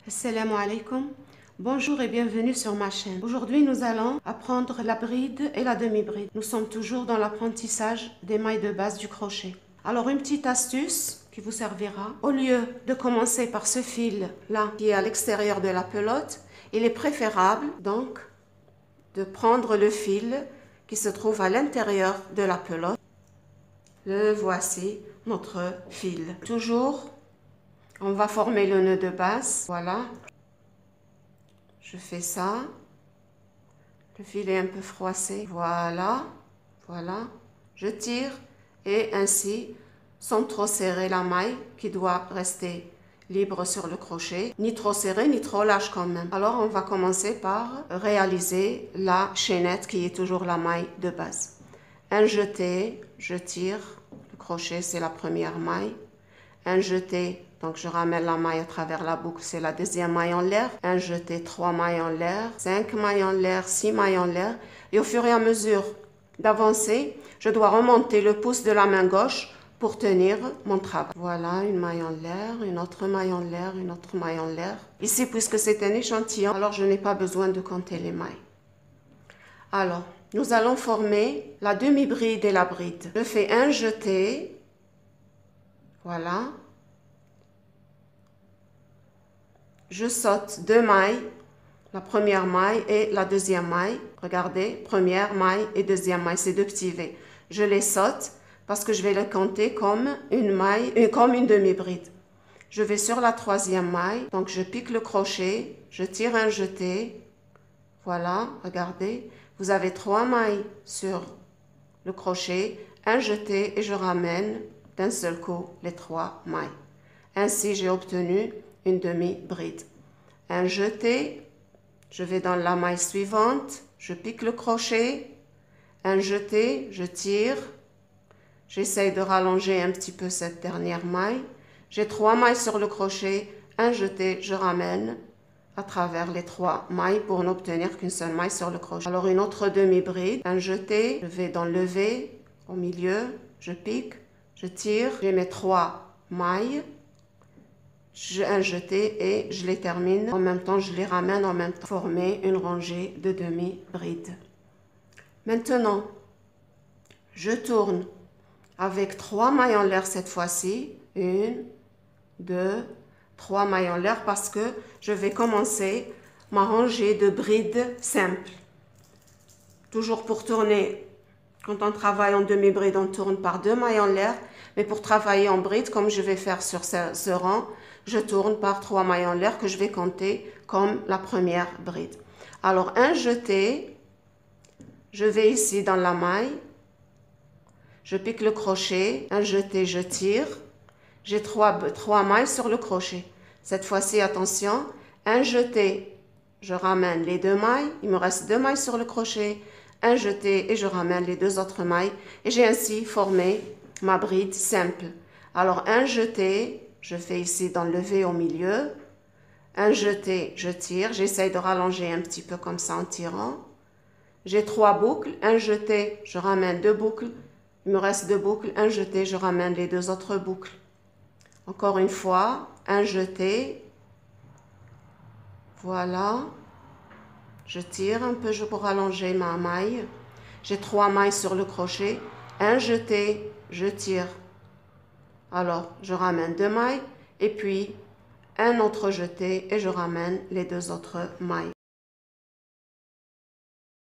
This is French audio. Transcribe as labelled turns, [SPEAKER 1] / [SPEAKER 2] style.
[SPEAKER 1] Assalamu alaikum. Bonjour et bienvenue sur ma chaîne. Aujourd'hui, nous allons apprendre la bride et la demi-bride. Nous sommes toujours dans l'apprentissage des mailles de base du crochet. Alors, une petite astuce qui vous servira. Au lieu de commencer par ce fil-là qui est à l'extérieur de la pelote, il est préférable donc de prendre le fil qui se trouve à l'intérieur de la pelote. Le voici, notre fil. Toujours, on va former le nœud de base. Voilà. Je fais ça. Le fil est un peu froissé. Voilà. Voilà. Je tire et ainsi, sans trop serrer la maille qui doit rester libre sur le crochet, ni trop serré ni trop lâche quand même. Alors on va commencer par réaliser la chaînette qui est toujours la maille de base. Un jeté, je tire, le crochet c'est la première maille. Un jeté, donc je ramène la maille à travers la boucle, c'est la deuxième maille en l'air. Un jeté, 3 mailles en l'air, 5 mailles en l'air, 6 mailles en l'air. Et au fur et à mesure d'avancer, je dois remonter le pouce de la main gauche pour tenir mon travail. Voilà, une maille en l'air, une autre maille en l'air, une autre maille en l'air. Ici, puisque c'est un échantillon, alors je n'ai pas besoin de compter les mailles. Alors, nous allons former la demi-bride et la bride. Je fais un jeté. Voilà. Je saute 2 mailles, la première maille et la deuxième maille. Regardez, première maille et deuxième maille, c'est 2 petits V. Je les saute parce que je vais les compter comme une maille, comme une demi-bride. Je vais sur la troisième maille, donc je pique le crochet, je tire un jeté. Voilà, regardez, vous avez 3 mailles sur le crochet, un jeté et je ramène d'un seul coup les 3 mailles. Ainsi, j'ai obtenu une demi-bride. Un jeté, je vais dans la maille suivante, je pique le crochet, un jeté, je tire, j'essaye de rallonger un petit peu cette dernière maille. J'ai 3 mailles sur le crochet, un jeté, je ramène à travers les 3 mailles pour n'obtenir qu'une seule maille sur le crochet. Alors une autre demi-bride, un jeté, je vais dans le V, au milieu, je pique, je tire, j'ai mes 3 mailles, un jeté et je les termine en même temps, je les ramène en même temps, former une rangée de demi-bride. Maintenant, je tourne avec 3 mailles en l'air cette fois-ci, 1, 2, 3 mailles en l'air parce que je vais commencer ma rangée de brides simples. Toujours pour tourner, quand on travaille en demi-bride, on tourne par 2 mailles en l'air, mais pour travailler en bride, comme je vais faire sur ce rang, je tourne par 3 mailles en l'air que je vais compter comme la première bride. Alors, un jeté, je vais ici dans la maille, je pique le crochet, un jeté, je tire, j'ai 3 mailles sur le crochet. Cette fois-ci, attention, un jeté, je ramène les 2 mailles, il me reste 2 mailles sur le crochet, un jeté et je ramène les 2 autres mailles et j'ai ainsi formé ma bride simple. Alors, un jeté, je fais ici dans le V au milieu, un jeté, je tire, j'essaye de rallonger un petit peu comme ça en tirant. J'ai 3 boucles, un jeté, je ramène 2 boucles, il me reste 2 boucles, un jeté, je ramène les 2 autres boucles. Encore une fois, un jeté, voilà, je tire un peu pour rallonger ma maille, j'ai 3 mailles sur le crochet, un jeté, je tire, alors je ramène 2 mailles et puis un autre jeté et je ramène les 2 autres mailles.